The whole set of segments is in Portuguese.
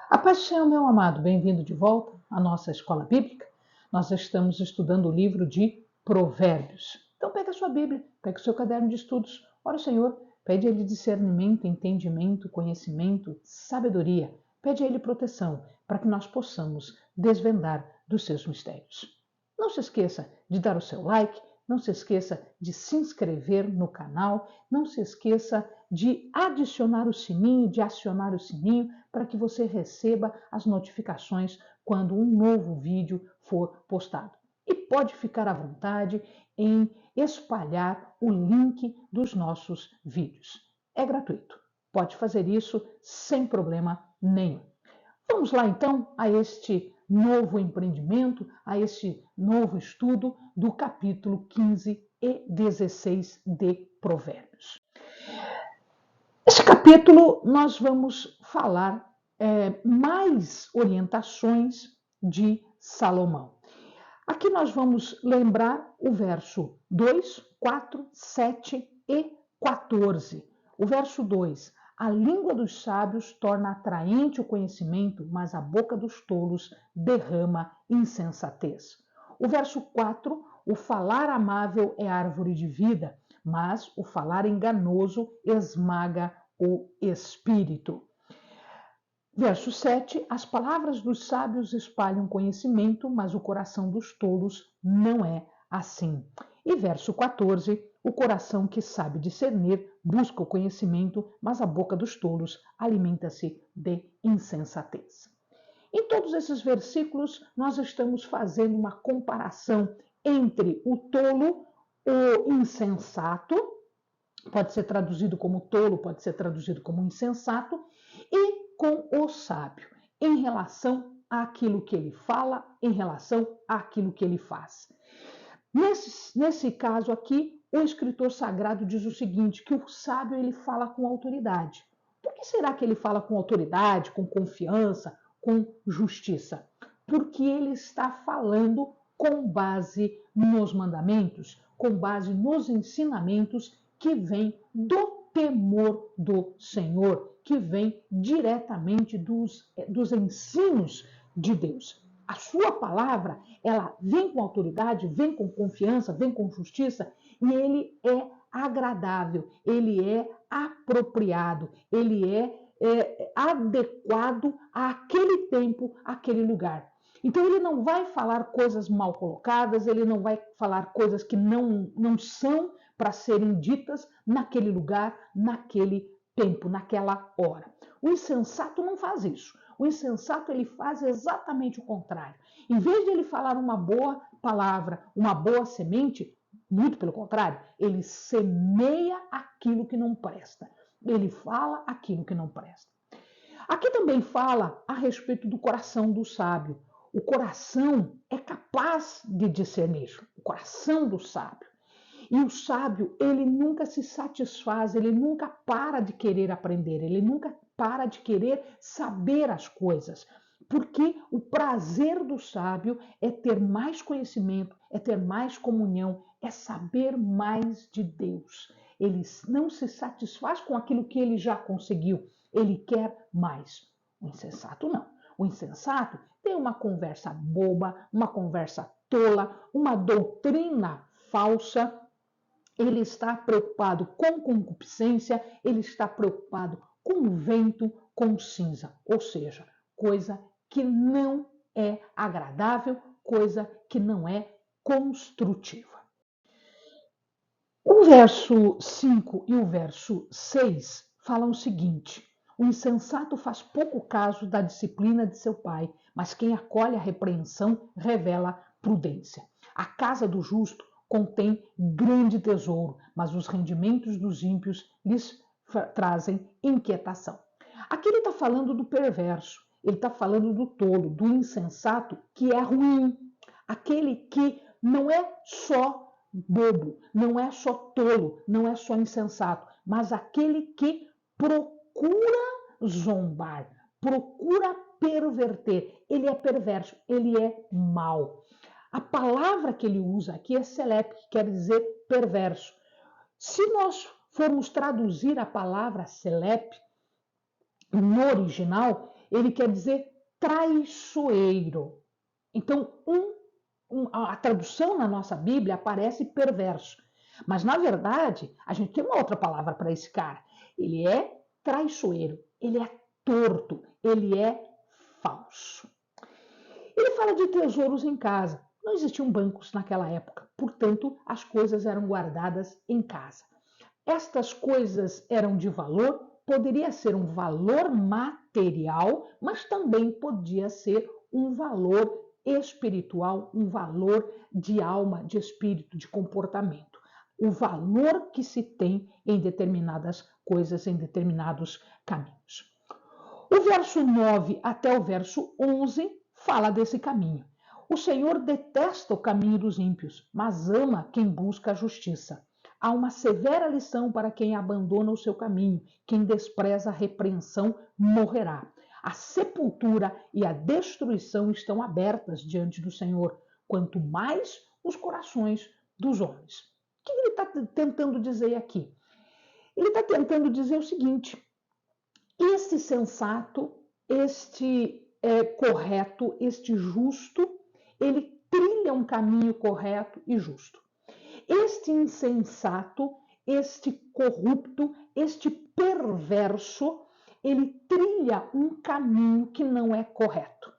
A paz do Senhor, meu amado, bem-vindo de volta à nossa escola bíblica. Nós estamos estudando o livro de Provérbios. Então pega a sua Bíblia, pega o seu caderno de estudos, ora o Senhor, pede a Ele discernimento, entendimento, conhecimento, sabedoria, pede a Ele proteção, para que nós possamos desvendar dos seus mistérios. Não se esqueça de dar o seu like, não se esqueça de se inscrever no canal, não se esqueça de adicionar o sininho, de acionar o sininho, para que você receba as notificações quando um novo vídeo for postado. E pode ficar à vontade em espalhar o link dos nossos vídeos. É gratuito. Pode fazer isso sem problema nenhum. Vamos lá então a este novo empreendimento, a este novo estudo do capítulo 15 e 16 de Provérbios. Neste capítulo nós vamos falar mais orientações de Salomão. Aqui nós vamos lembrar o verso 2, 4, 7 e 14. O verso 2: a língua dos sábios torna atraente o conhecimento, mas a boca dos tolos derrama insensatez. O verso 4: o falar amável é árvore de vida, mas o falar enganoso esmaga o espírito. Verso 7: as palavras dos sábios espalham conhecimento, mas o coração dos tolos não é assim. E verso 14: o coração que sabe discernir busca o conhecimento, mas a boca dos tolos alimenta-se de insensatez. Em todos esses versículos, nós estamos fazendo uma comparação entre o tolo, o insensato, pode ser traduzido como tolo, pode ser traduzido como insensato, e com o sábio, em relação àquilo que ele fala, em relação àquilo que ele faz. Nesse caso aqui, o escritor sagrado diz o seguinte, que o sábio ele fala com autoridade. Por que será que ele fala com autoridade, com confiança, com justiça? Porque ele está falando com base nos mandamentos, com base nos ensinamentos que vêm do temor do Senhor, que vem diretamente dos ensinos de Deus. A sua palavra, ela vem com autoridade, vem com confiança, vem com justiça, e ele é agradável, ele é apropriado, ele é adequado àquele tempo, àquele lugar. Então ele não vai falar coisas mal colocadas, ele não vai falar coisas que não são para serem ditas naquele lugar, naquele tempo, naquela hora. O insensato não faz isso. O insensato ele faz exatamente o contrário. Em vez de ele falar uma boa palavra, uma boa semente, muito pelo contrário, ele semeia aquilo que não presta. Ele fala aquilo que não presta. Aqui também fala a respeito do coração do sábio. O coração é capaz de discernir, o coração do sábio. E o sábio, ele nunca se satisfaz, ele nunca para de querer aprender, ele nunca para de querer saber as coisas. Porque o prazer do sábio é ter mais conhecimento, é ter mais comunhão, é saber mais de Deus. Ele não se satisfaz com aquilo que ele já conseguiu, ele quer mais. O insensato não. O insensato tem uma conversa boba, uma conversa tola, uma doutrina falsa. Ele está preocupado com concupiscência, ele está preocupado com vento, com cinza, ou seja, coisa que não é agradável, coisa que não é construtiva. O verso 5 e o verso 6 falam o seguinte: o insensato faz pouco caso da disciplina de seu pai, mas quem acolhe a repreensão revela prudência. A casa do justo contém grande tesouro, mas os rendimentos dos ímpios lhes trazem inquietação. Aqui ele está falando do perverso, ele está falando do tolo, do insensato, que é ruim, aquele que não é só bobo, não é só tolo, não é só insensato, mas aquele que procura zombar, procura perverter. Ele é perverso, ele é mau. A palavra que ele usa aqui é selep, que quer dizer perverso. Se nós formos traduzir a palavra selep no original, ele quer dizer traiçoeiro. Então, a tradução na nossa Bíblia aparece perverso. Mas, na verdade, a gente tem uma outra palavra para esse cara. Ele é traiçoeiro, ele é torto, ele é falso. Ele fala de tesouros em casa. Não existiam bancos naquela época, portanto, as coisas eram guardadas em casa. Estas coisas eram de valor, poderia ser um valor material, mas também podia ser um valor espiritual, um valor de alma, de espírito, de comportamento. O valor que se tem em determinadas coisas, em determinados caminhos. O verso 9 até o verso 11 fala desse caminho. O Senhor detesta o caminho dos ímpios, mas ama quem busca a justiça. Há uma severa lição para quem abandona o seu caminho. Quem despreza a repreensão morrerá. A sepultura e a destruição estão abertas diante do Senhor, quanto mais os corações dos homens. O que ele está tentando dizer aqui? Ele está tentando dizer o seguinte: este sensato, este correto, este justo, ele trilha um caminho correto e justo. Este insensato, este corrupto, este perverso, ele trilha um caminho que não é correto.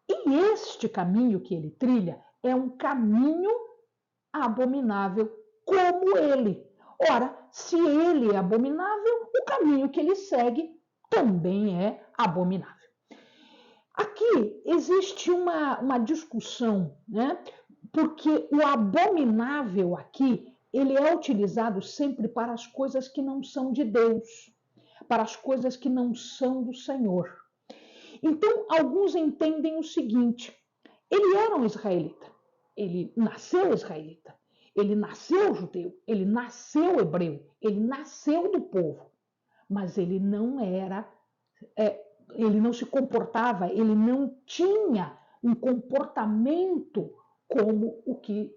E este caminho que ele trilha é um caminho abominável como ele. Ora, se ele é abominável, o caminho que ele segue também é abominável. Aqui existe uma discussão, né? Porque o abominável aqui, ele é utilizado sempre para as coisas que não são de Deus, para as coisas que não são do Senhor. Então, alguns entendem o seguinte: ele era um israelita, ele nasceu israelita, ele nasceu judeu, ele nasceu hebreu, ele nasceu do povo, mas ele não era, ele não se comportava, ele não tinha um comportamento como o que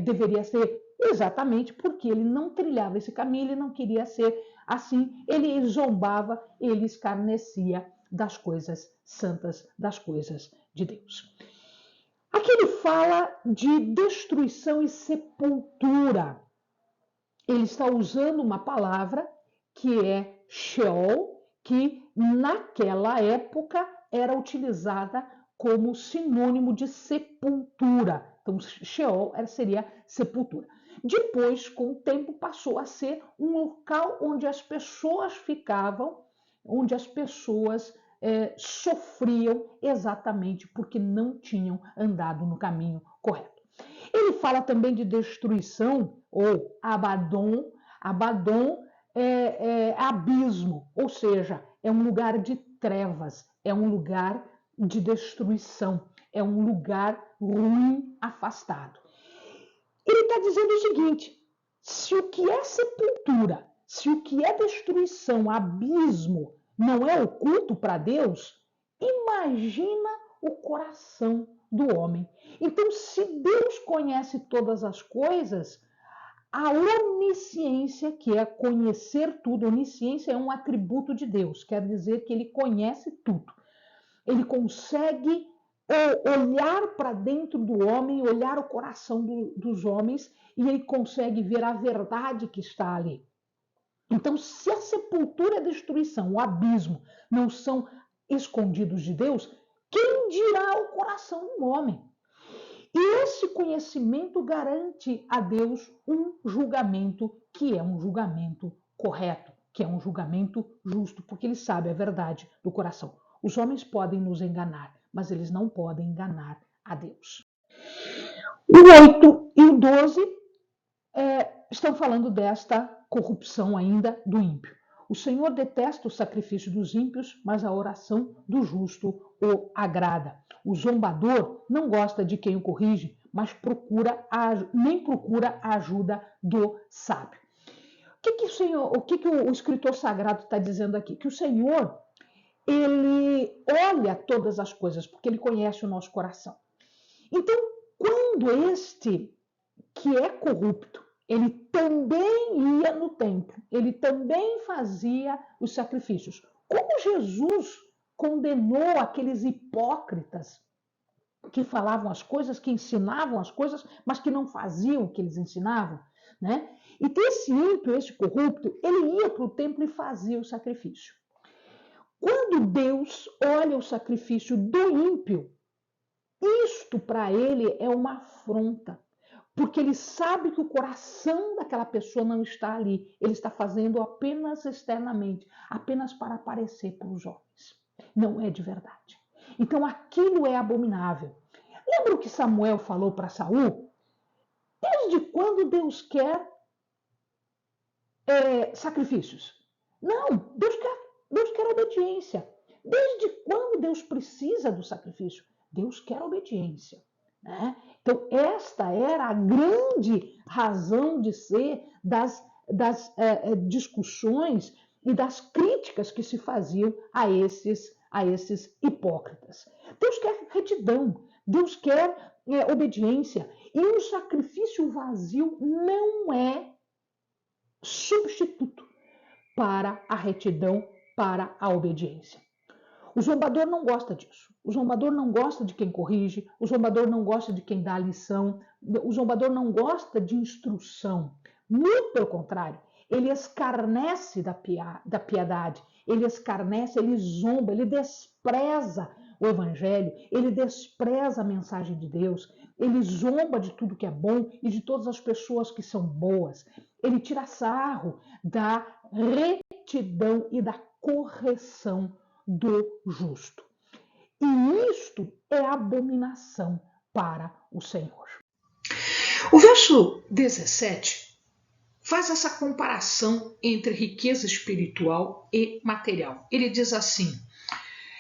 deveria ser, exatamente porque ele não trilhava esse caminho, ele não queria ser assim, ele zombava, ele escarnecia das coisas santas, das coisas de Deus. Aqui ele fala de destruição e sepultura. Ele está usando uma palavra que é Sheol, que naquela época era utilizada como sinônimo de sepultura. Então, Sheol seria sepultura. Depois, com o tempo, passou a ser um local onde as pessoas ficavam, onde as pessoas sofriam exatamente porque não tinham andado no caminho correto. Ele fala também de destruição, ou Abaddon. Abaddon é abismo, ou seja, é um lugar de trevas, é um lugar de destruição, é um lugar ruim, afastado. Ele está dizendo o seguinte: se o que é sepultura, se o que é destruição, abismo, não é oculto para Deus, imagina o coração do homem. Então, se Deus conhece todas as coisas, a onisciência, que é conhecer tudo, onisciência é um atributo de Deus, quer dizer que ele conhece tudo. Ele consegue olhar para dentro do homem, olhar o coração dos homens, e ele consegue ver a verdade que está ali. Então, se a sepultura e a destruição, o abismo, não são escondidos de Deus, quem dirá o coração do homem? E esse conhecimento garante a Deus um julgamento que é um julgamento correto, que é um julgamento justo, porque ele sabe a verdade do coração. Os homens podem nos enganar, mas eles não podem enganar a Deus. O 8 e o 12 estão falando desta corrupção ainda do ímpio. O Senhor detesta o sacrifício dos ímpios, mas a oração do justo o agrada. O zombador não gosta de quem o corrige, mas nem procura a ajuda do sábio. O que o escritor sagrado está dizendo aqui? Que o Senhor, ele olha todas as coisas, porque ele conhece o nosso coração. Então, quando este que é corrupto, ele também ia no templo, ele também fazia os sacrifícios. Como Jesus condenou aqueles hipócritas que falavam as coisas, que ensinavam as coisas, mas que não faziam o que eles ensinavam, né? E esse ímpio, esse corrupto, ele ia para o templo e fazia o sacrifício. Quando Deus olha o sacrifício do ímpio, isto para ele é uma afronta, porque ele sabe que o coração daquela pessoa não está ali, ele está fazendo apenas externamente, apenas para aparecer para os homens. Não é de verdade. Então aquilo é abominável. Lembra o que Samuel falou para Saul? Desde quando Deus quer sacrifícios? Não, Deus quer obediência. Desde quando Deus precisa do sacrifício? Deus quer obediência. Né? Então, esta era a grande razão de ser das discussões e das críticas que se faziam a esses hipócritas. Deus quer retidão, Deus quer obediência. E um sacrifício vazio não é substituto para a retidão, para a obediência. O zombador não gosta disso. O zombador não gosta de quem corrige, o zombador não gosta de quem dá a lição, o zombador não gosta de instrução. Muito pelo contrário, ele escarnece da piedade, ele escarnece, ele zomba, ele despreza o evangelho, ele despreza a mensagem de Deus, ele zomba de tudo que é bom e de todas as pessoas que são boas. Ele tira sarro da retidão e da correção do justo. E isto é abominação para o Senhor. O verso 17 faz essa comparação entre riqueza espiritual e material. Ele diz assim: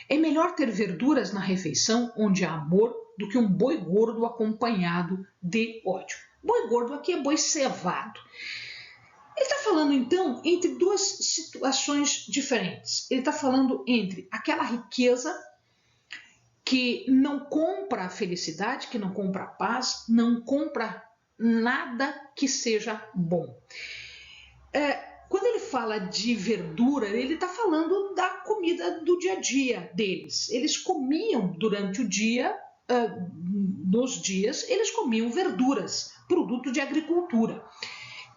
é melhor ter verduras na refeição onde há amor do que um boi gordo acompanhado de ódio. Boi gordo aqui é boi cevado. Ele está falando, então, entre duas situações diferentes. Ele está falando entre aquela riqueza que não compra a felicidade, que não compra a paz, não compra nada que seja bom. Quando ele fala de verdura, ele está falando da comida do dia a dia deles. Eles comiam durante o dia, nos dias, eles comiam verduras, produto de agricultura.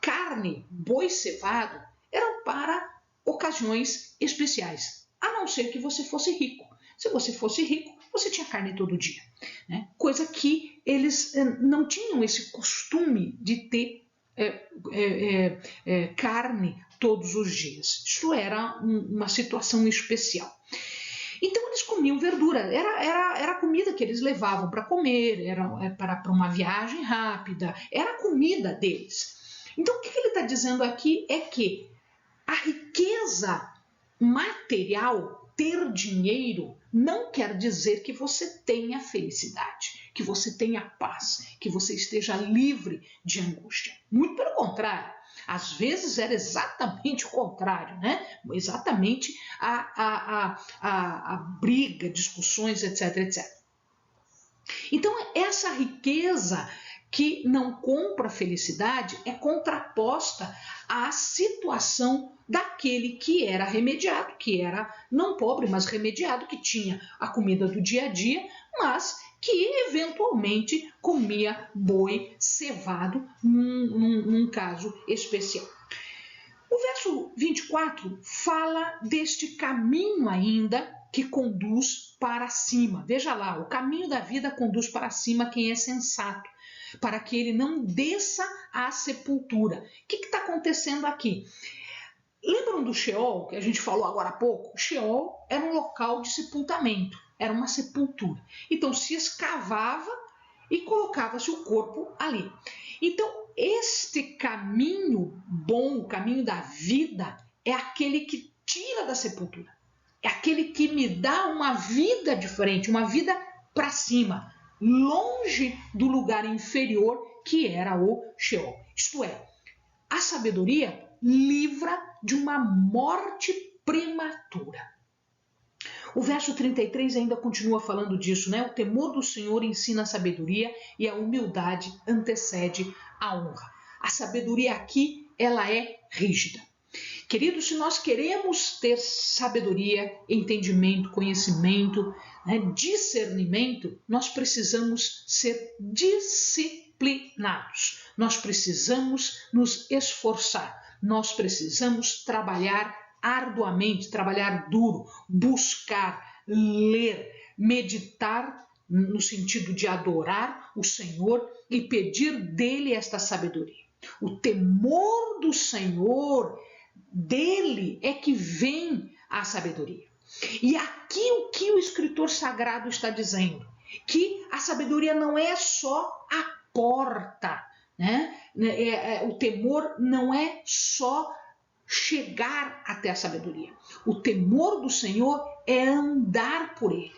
Carne, boi cevado, eram para ocasiões especiais, a não ser que você fosse rico. Se você fosse rico, você tinha carne todo dia, né? Coisa que eles não tinham esse costume de ter carne todos os dias. Isso era uma situação especial. Então eles comiam verdura, era a comida que eles levavam para comer, era para uma viagem rápida, era a comida deles. Então o que ele está dizendo aqui é que a riqueza material, ter dinheiro, não quer dizer que você tenha felicidade, que você tenha paz, que você esteja livre de angústia. Muito pelo contrário. Às vezes era exatamente o contrário, né? Exatamente a briga, discussões, etc, etc. Então, essa riqueza que não compra felicidade é contraposta à situação daquele que era remediado, que era não pobre, mas remediado, que tinha a comida do dia a dia, mas que eventualmente comia boi cevado num caso especial. O verso 24 fala deste caminho ainda que conduz para cima. Veja lá, o caminho da vida conduz para cima quem é sensato, para que ele não desça à sepultura. O que está acontecendo aqui? Lembram do Sheol, que a gente falou agora há pouco? O Sheol era um local de sepultamento, era uma sepultura. Então se escavava e colocava-se o corpo ali. Então este caminho bom, o caminho da vida, é aquele que tira da sepultura. É aquele que me dá uma vida diferente, uma vida para cima, longe do lugar inferior que era o Sheol. Isto é, a sabedoria livra de uma morte prematura. O verso 33 ainda continua falando disso, né? O temor do Senhor ensina a sabedoria e a humildade antecede a honra. A sabedoria aqui, ela é rígida. Queridos, se nós queremos ter sabedoria, entendimento, conhecimento, discernimento, nós precisamos ser disciplinados. Nós precisamos nos esforçar. Nós precisamos trabalhar arduamente, trabalhar duro, buscar, ler, meditar no sentido de adorar o Senhor e pedir dele esta sabedoria. O temor do Senhor, dele é que vem a sabedoria. E aqui o que o escritor sagrado está dizendo? Que a sabedoria não é só a porta, né? O temor não é só chegar até a sabedoria. O temor do Senhor é andar por ele.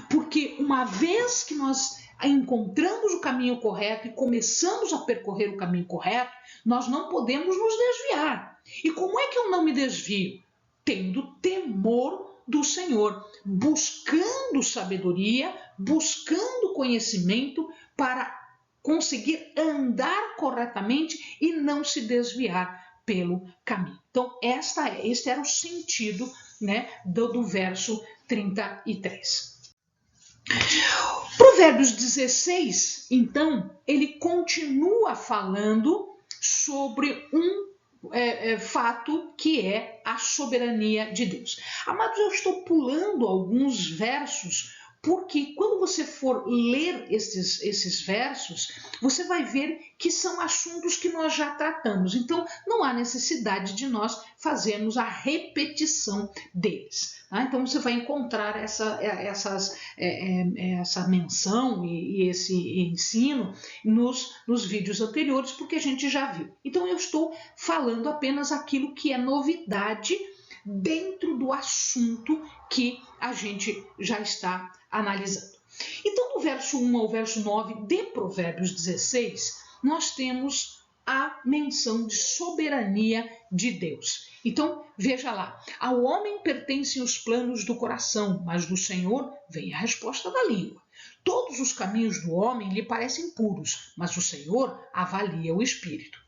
Porque uma vez que nós encontramos o caminho correto e começamos a percorrer o caminho correto, nós não podemos nos desviar. E como é que eu não me desvio? Tendo temor do Senhor, buscando sabedoria, buscando conhecimento para conseguir andar corretamente e não se desviar pelo caminho. Então, este era o sentido, né, do verso 33. Provérbios 16, então, ele continua falando sobre um fato que é a soberania de Deus. Amados, eu estou pulando alguns versos porque quando você for ler esses versos, você vai ver que são assuntos que nós já tratamos. Então, não há necessidade de nós fazermos a repetição deles. Tá? Então, você vai encontrar essa menção e esse ensino nos vídeos anteriores, porque a gente já viu. Então, eu estou falando apenas aquilo que é novidade dentro do assunto que a gente já está analisando. Então, do verso 1 ao verso 9 de Provérbios 16, nós temos a menção de soberania de Deus. Então, veja lá, ao homem pertencem os planos do coração, mas do Senhor vem a resposta da língua. Todos os caminhos do homem lhe parecem puros, mas o Senhor avalia o espírito.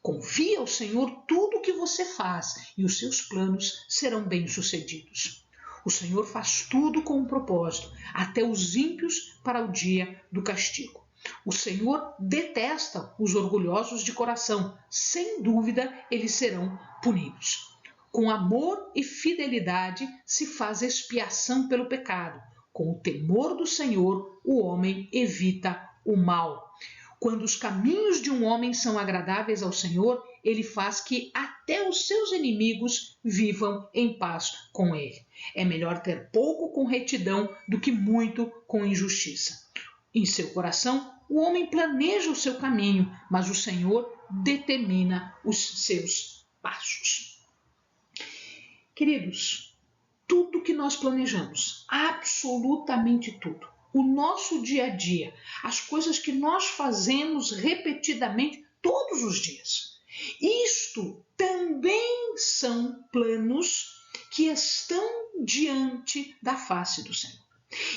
Confie ao Senhor tudo o que você faz e os seus planos serão bem-sucedidos. O Senhor faz tudo com um propósito, até os ímpios para o dia do castigo. O Senhor detesta os orgulhosos de coração. Sem dúvida, eles serão punidos. Com amor e fidelidade se faz expiação pelo pecado. Com o temor do Senhor, o homem evita o mal. Quando os caminhos de um homem são agradáveis ao Senhor, ele faz que até os seus inimigos vivam em paz com ele. É melhor ter pouco com retidão do que muito com injustiça. Em seu coração, o homem planeja o seu caminho, mas o Senhor determina os seus passos. Queridos, tudo que nós planejamos, absolutamente tudo, o nosso dia a dia, as coisas que nós fazemos repetidamente todos os dias. Isto também são planos que estão diante da face do Senhor.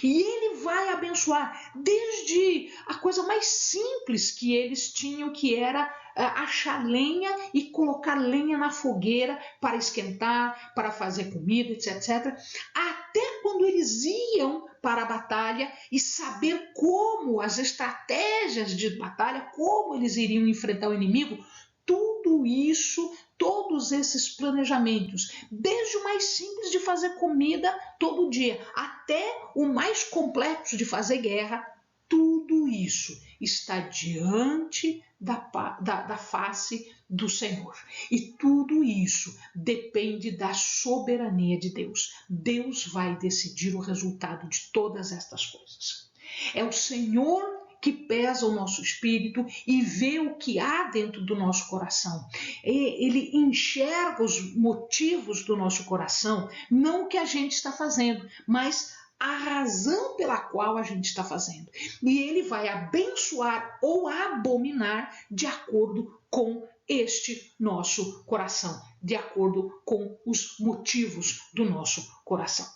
E ele vai abençoar desde a coisa mais simples que eles tinham, que era achar lenha e colocar lenha na fogueira para esquentar, para fazer comida, etc. Até quando eles iam para a batalha e saber como as estratégias de batalha, como eles iriam enfrentar o inimigo, tudo isso, todos esses planejamentos, desde o mais simples de fazer comida todo dia, até o mais complexo de fazer guerra, tudo isso está diante da face do Senhor. E tudo isso depende da soberania de Deus. Deus vai decidir o resultado de todas estas coisas. É o Senhor que pesa o nosso espírito e vê o que há dentro do nosso coração. Ele enxerga os motivos do nosso coração, não o que a gente está fazendo, mas a razão pela qual a gente está fazendo. E ele vai abençoar ou abominar de acordo com este nosso coração, de acordo com os motivos do nosso coração.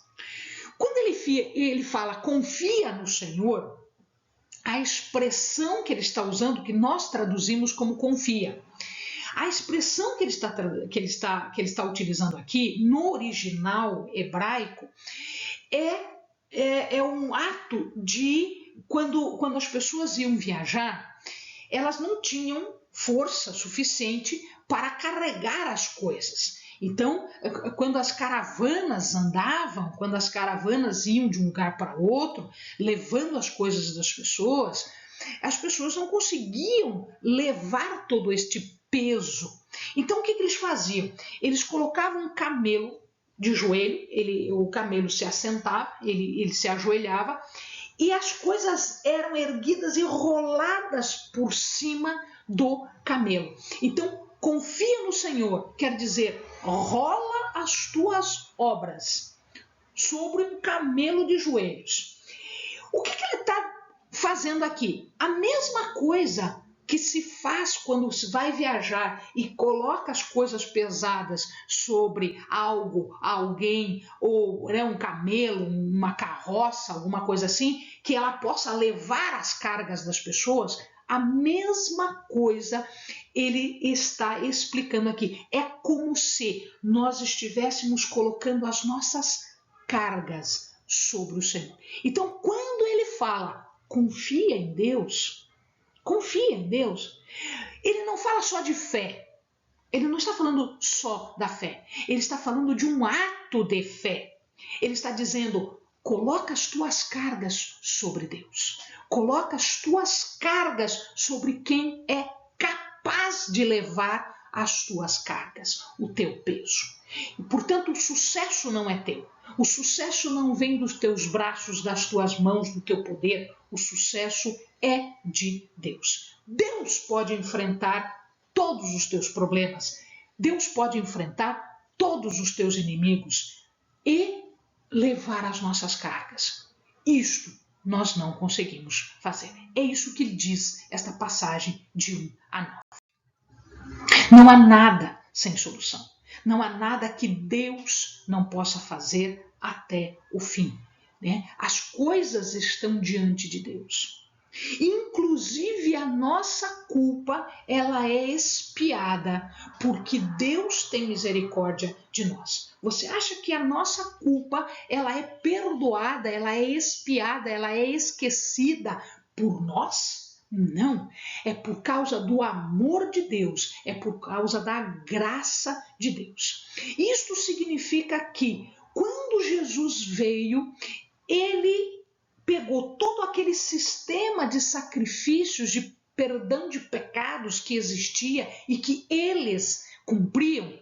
Quando ele fala confia no Senhor, a expressão que ele está usando, que nós traduzimos como confia, A expressão que ele está utilizando aqui, no original hebraico, é um ato de quando as pessoas iam viajar, elas não tinham força suficiente para carregar as coisas. Então, quando as caravanas andavam, quando as caravanas iam de um lugar para outro, levando as coisas das pessoas, as pessoas não conseguiam levar todo este peso. Então, o que eles faziam? Eles colocavam um camelo de joelho, o camelo se assentava, ele se ajoelhava, e as coisas eram erguidas e roladas por cima do camelo. Então, confia no Senhor, quer dizer, rola as tuas obras sobre um camelo de joelhos. O que ele está fazendo aqui? A mesma coisa que se faz quando se vai viajar e coloca as coisas pesadas sobre algo, alguém, ou um camelo, uma carroça, alguma coisa assim, que ela possa levar as cargas das pessoas. A mesma coisa ele está explicando aqui. É como se nós estivéssemos colocando as nossas cargas sobre o Senhor. Então, quando ele fala, confia em Deus, ele não fala só de fé. Ele não está falando só da fé. Ele está falando de um ato de fé. Ele está dizendo, coloca as tuas cargas sobre Deus. Coloca as tuas cargas sobre quem é capaz de levar as tuas cargas, o teu peso. E, portanto, o sucesso não é teu. O sucesso não vem dos teus braços, das tuas mãos, do teu poder. O sucesso é de Deus. Deus pode enfrentar todos os teus problemas. Deus pode enfrentar todos os teus inimigos e levar as nossas cargas. Isto nós não conseguimos fazer. É isso que diz esta passagem de 1 a 9. Não há nada sem solução. Não há nada que Deus não possa fazer até o fim. Né? As coisas estão diante de Deus. Inclusive a nossa culpa, ela é expiada, porque Deus tem misericórdia de nós. Você acha que a nossa culpa, ela é perdoada, ela é expiada, ela é esquecida por nós? Não, é por causa do amor de Deus, é por causa da graça de Deus. Isto significa que quando Jesus veio, ele pegou todo aquele sistema de sacrifícios, de perdão de pecados que existia e que eles cumpriam,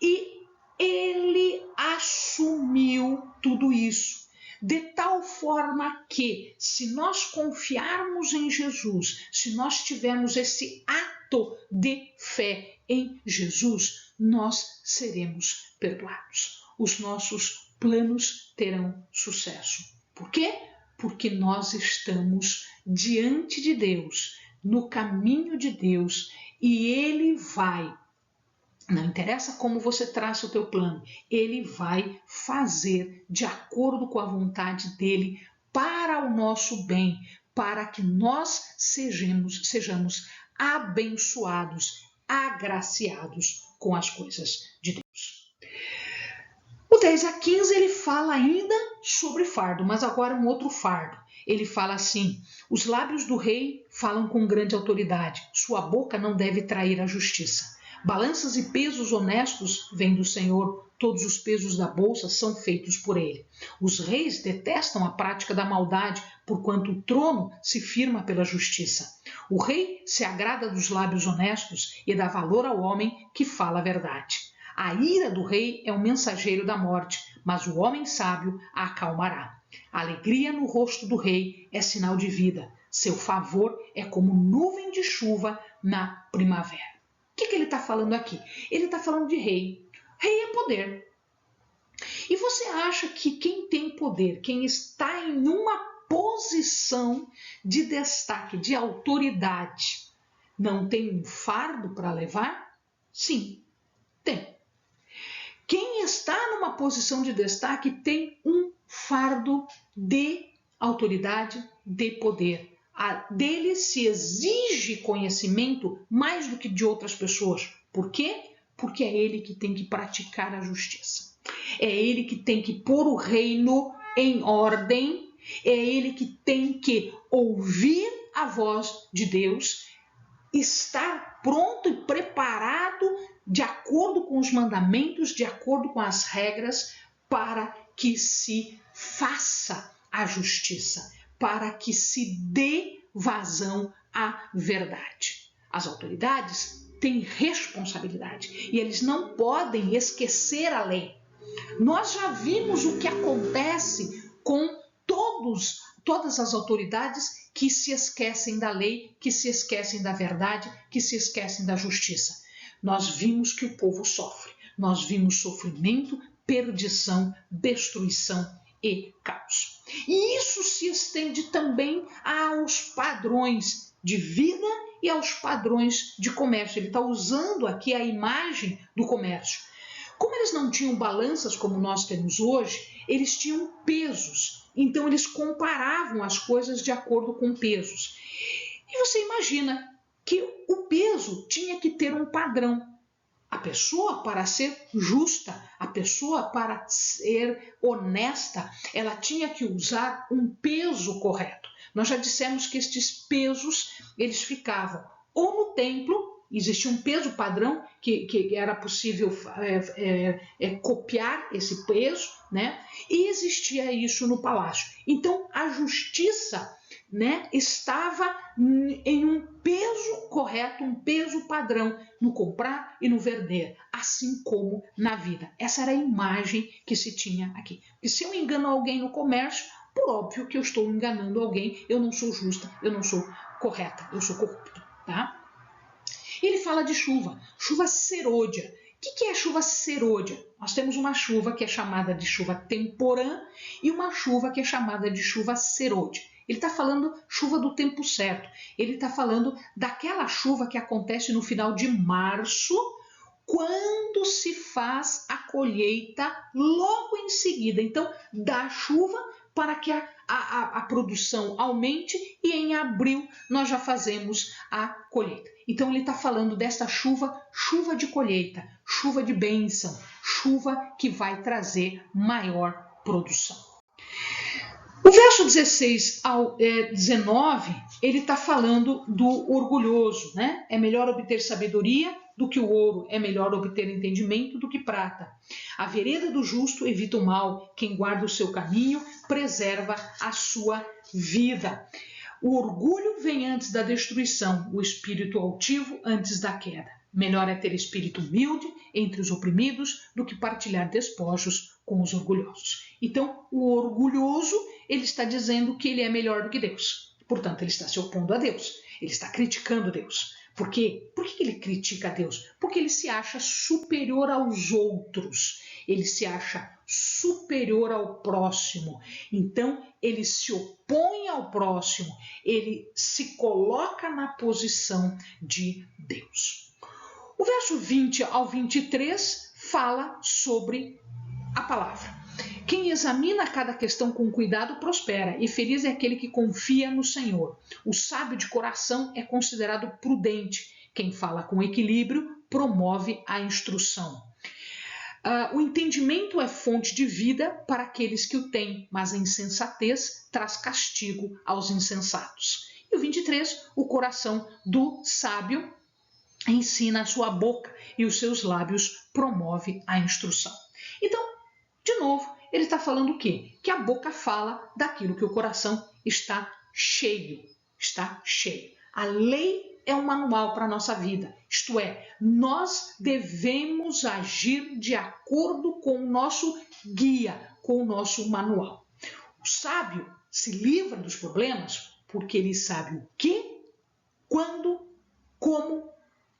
e ele assumiu tudo isso. De tal forma que, se nós confiarmos em Jesus, se nós tivermos esse ato de fé em Jesus, nós seremos perdoados. Os nossos planos terão sucesso. Por quê? Porque nós estamos diante de Deus, no caminho de Deus, e Ele vai. Não interessa como você traça o teu plano, ele vai fazer de acordo com a vontade dele para o nosso bem, para que nós sejamos abençoados, agraciados com as coisas de Deus. O 10 a 15 ele fala ainda sobre fardo, mas agora um outro fardo. Ele fala assim, os lábios do rei falam com grande autoridade, sua boca não deve trair a justiça. Balanças e pesos honestos vêm do Senhor, todos os pesos da bolsa são feitos por ele. Os reis detestam a prática da maldade, porquanto o trono se firma pela justiça. O rei se agrada dos lábios honestos e dá valor ao homem que fala a verdade. A ira do rei é um mensageiro da morte, mas o homem sábio a acalmará. A alegria no rosto do rei é sinal de vida. Seu favor é como nuvem de chuva na primavera. O que ele está falando aqui? Ele está falando de rei. Rei é poder. E você acha que quem tem poder, quem está em uma posição de destaque, de autoridade, não tem um fardo para levar? Sim, tem. Quem está numa posição de destaque tem um fardo de autoridade, de poder. Dele se exige conhecimento mais do que de outras pessoas. Por quê? Porque é ele que tem que praticar a justiça. É ele que tem que pôr o reino em ordem. É ele que tem que ouvir a voz de Deus, estar pronto e preparado de acordo com os mandamentos, de acordo com as regras, para que se faça a justiça, para que se dê vazão à verdade. As autoridades têm responsabilidade e eles não podem esquecer a lei. Nós já vimos o que acontece com todas as autoridades que se esquecem da lei, que se esquecem da verdade, que se esquecem da justiça. Nós vimos que o povo sofre. Nós vimos sofrimento, perdição, destruição e caos. E isso se estende também aos padrões de vida e aos padrões de comércio. Ele está usando aqui a imagem do comércio. Como eles não tinham balanças como nós temos hoje, eles tinham pesos. Então eles comparavam as coisas de acordo com pesos. E você imagina que o peso tinha que ter um padrão. A pessoa, para ser justa, a pessoa, para ser honesta, ela tinha que usar um peso correto. Nós já dissemos que estes pesos, eles ficavam ou no templo, existia um peso padrão que era possível copiar esse peso, né? E existia isso no palácio. Então, a justiça, né, estava em um peso correto, um peso padrão no comprar e no vender, assim como na vida. Essa era a imagem que se tinha aqui. E se eu engano alguém no comércio, por óbvio que eu estou enganando alguém, eu não sou justa, eu não sou correta, eu sou corrupta, tá? Ele fala de chuva, chuva serôdia. O que é chuva serôdia? Nós temos uma chuva que é chamada de chuva temporã e uma chuva que é chamada de chuva serôdia. Ele está falando chuva do tempo certo. Ele está falando daquela chuva que acontece no final de março, quando se faz a colheita logo em seguida. Então, dá chuva para que a produção aumente e em abril nós já fazemos a colheita. Então ele está falando desta chuva, chuva de colheita, chuva de bênção, chuva que vai trazer maior produção. O verso 16 ao 19, ele está falando do orgulhoso, né? É melhor obter sabedoria do que o ouro, é melhor obter entendimento do que prata. A vereda do justo evita o mal, quem guarda o seu caminho preserva a sua vida. O orgulho vem antes da destruição, o espírito altivo antes da queda. Melhor é ter espírito humilde entre os oprimidos do que partilhar despojos com os orgulhosos. Então, o orgulhoso, ele está dizendo que ele é melhor do que Deus. Portanto, ele está se opondo a Deus. Ele está criticando Deus. Por quê? Por que ele critica Deus? Porque ele se acha superior aos outros. Ele se acha superior ao próximo. Então, ele se opõe ao próximo. Ele se coloca na posição de Deus. O verso 20 ao 23 fala sobre a palavra. Quem examina cada questão com cuidado prospera, e feliz é aquele que confia no Senhor. O sábio de coração é considerado prudente. Quem fala com equilíbrio promove a instrução. O entendimento é fonte de vida para aqueles que o têm, mas a insensatez traz castigo aos insensatos. E o 23, o coração do sábio ensina a sua boca e os seus lábios promove a instrução. Então, de novo, ele está falando o quê? Que a boca fala daquilo que o coração está cheio. Está cheio. A lei é um manual para a nossa vida. Isto é, nós devemos agir de acordo com o nosso guia, com o nosso manual. O sábio se livra dos problemas porque ele sabe o que, quando, como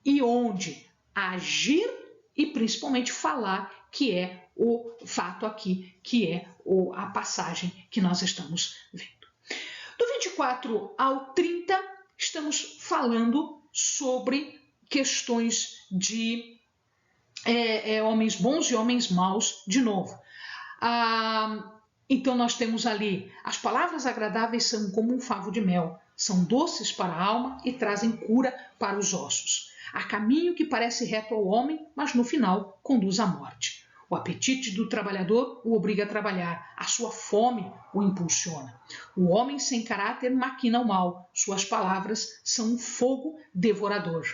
e onde agir e principalmente falar, que é o fato aqui, que é a passagem que nós estamos vendo. Do 24 ao 30, estamos falando sobre questões de homens bons e homens maus de novo. Então nós temos ali, as palavras agradáveis são como um favo de mel, são doces para a alma e trazem cura para os ossos. Há caminho que parece reto ao homem, mas no final conduz à morte. O apetite do trabalhador o obriga a trabalhar, a sua fome o impulsiona. O homem sem caráter maquina o mal, suas palavras são um fogo devorador.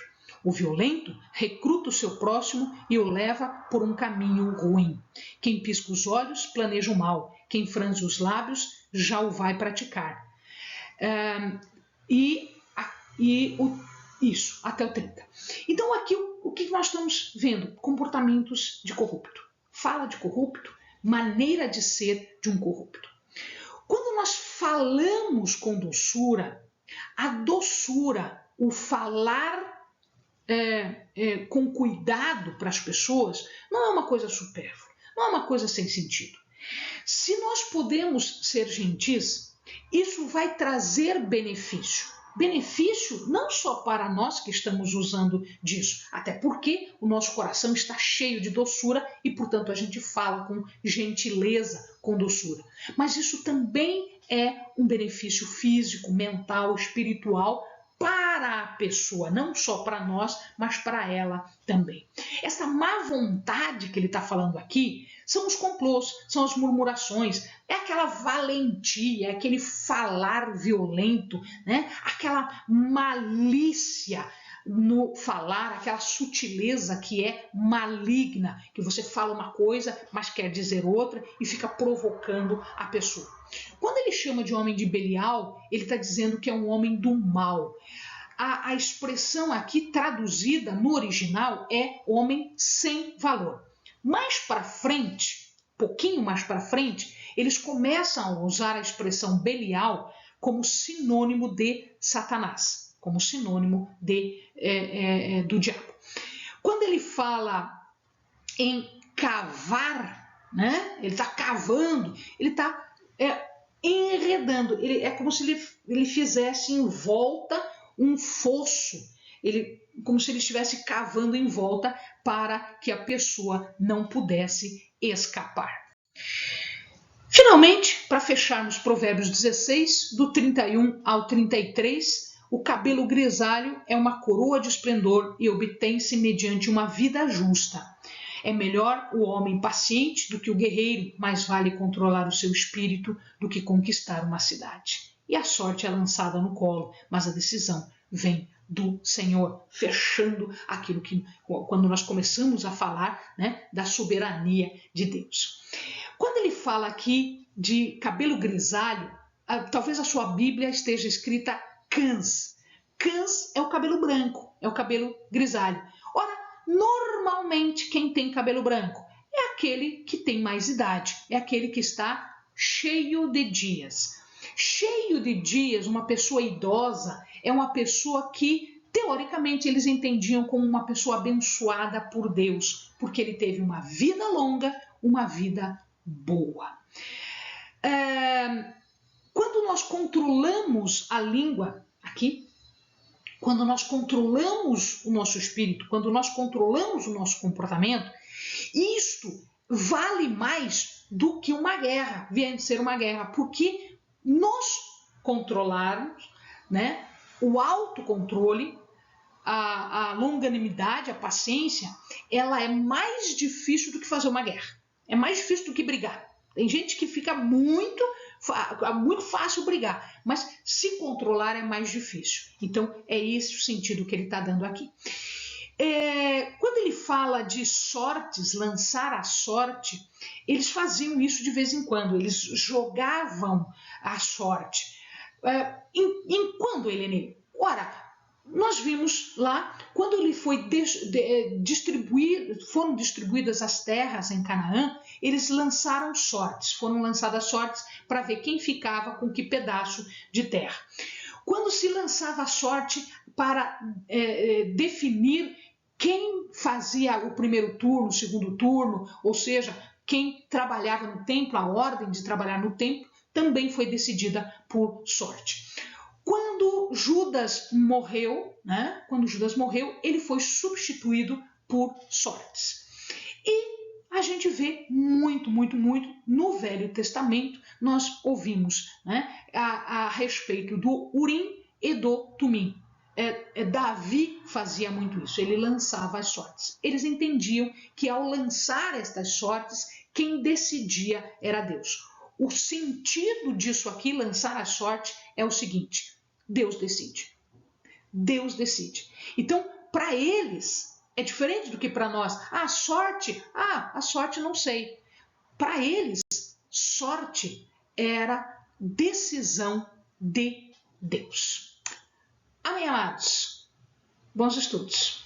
O violento recruta o seu próximo e o leva por um caminho ruim. Quem pisca os olhos planeja o mal, quem franze os lábios já o vai praticar. Isso, até o 30. Então aqui o que nós estamos vendo? Comportamentos de corrupto. Fala de corrupto, maneira de ser de um corrupto. Quando nós falamos com doçura, a doçura, o falar com cuidado para as pessoas, não é uma coisa supérflua, não é uma coisa sem sentido. Se nós podemos ser gentis, isso vai trazer benefício. Benefício não só para nós que estamos usando disso, até porque o nosso coração está cheio de doçura e, portanto, a gente fala com gentileza, com doçura. Mas isso também é um benefício físico, mental, espiritual para a pessoa, não só para nós, mas para ela também. Essa má vontade que ele está falando aqui são os complôs, são as murmurações, é aquela valentia, é aquele falar violento, né? Aquela malícia no falar, aquela sutileza que é maligna, que você fala uma coisa, mas quer dizer outra e fica provocando a pessoa. Quando ele chama de homem de Belial, ele está dizendo que é um homem do mal. A expressão aqui traduzida no original é homem sem valor. Mais para frente, pouquinho mais para frente, eles começam a usar a expressão Belial como sinônimo de Satanás, como sinônimo do diabo. Quando ele fala em cavar, né? Ele está cavando, ele está enredando, é como se ele fizesse em volta um fosso, como se ele estivesse cavando em volta para que a pessoa não pudesse escapar. Finalmente, para fecharmos Provérbios 16, do 31 ao 33, o cabelo grisalho é uma coroa de esplendor e obtém-se mediante uma vida justa. É melhor o homem paciente do que o guerreiro, mais vale controlar o seu espírito do que conquistar uma cidade. E a sorte é lançada no colo, mas a decisão vem do Senhor, fechando aquilo que, quando nós começamos a falar, né, da soberania de Deus. Quando ele fala aqui de cabelo grisalho, talvez a sua Bíblia esteja escrita cãs. Cãs é o cabelo branco, é o cabelo grisalho. Ora, normalmente quem tem cabelo branco é aquele que tem mais idade, é aquele que está cheio de dias. Cheio de dias, uma pessoa idosa é uma pessoa que, teoricamente, eles entendiam como uma pessoa abençoada por Deus, porque ele teve uma vida longa, uma vida boa. Quando nós controlamos a língua aqui, quando nós controlamos o nosso espírito, quando nós controlamos o nosso comportamento, isto vale mais do que uma guerra, vem de ser uma guerra, porque nós controlarmos, né, o autocontrole, a longanimidade, a paciência, ela é mais difícil do que fazer uma guerra. É mais difícil do que brigar. Tem gente que fica muito fácil brigar, mas se controlar é mais difícil. Então, é esse o sentido que ele está dando aqui. Quando ele fala de sortes, lançar a sorte, eles faziam isso de vez em quando, eles jogavam a sorte. Quando, Helene? Ora, nós vimos lá, quando ele foi foram distribuídas as terras em Canaã, eles lançaram sortes, foram lançadas sortes para ver quem ficava com que pedaço de terra. Quando se lançava a sorte para definir quem fazia o primeiro turno, o segundo turno, ou seja, quem trabalhava no templo, a ordem de trabalhar no templo, também foi decidida por sorte. Quando Judas morreu, né? Ele foi substituído por sortes. E a gente vê muito no Velho Testamento, nós ouvimos, né, a respeito do Urim e do Tumim. Davi fazia muito isso, ele lançava as sortes. Eles entendiam que ao lançar estas sortes, quem decidia era Deus. O sentido disso aqui, lançar a sorte, é o seguinte: Deus decide. Deus decide. Então, para eles, é diferente do que para nós. A sorte não sei. Para eles, sorte era decisão de Deus. Amém, amados? Bons estudos.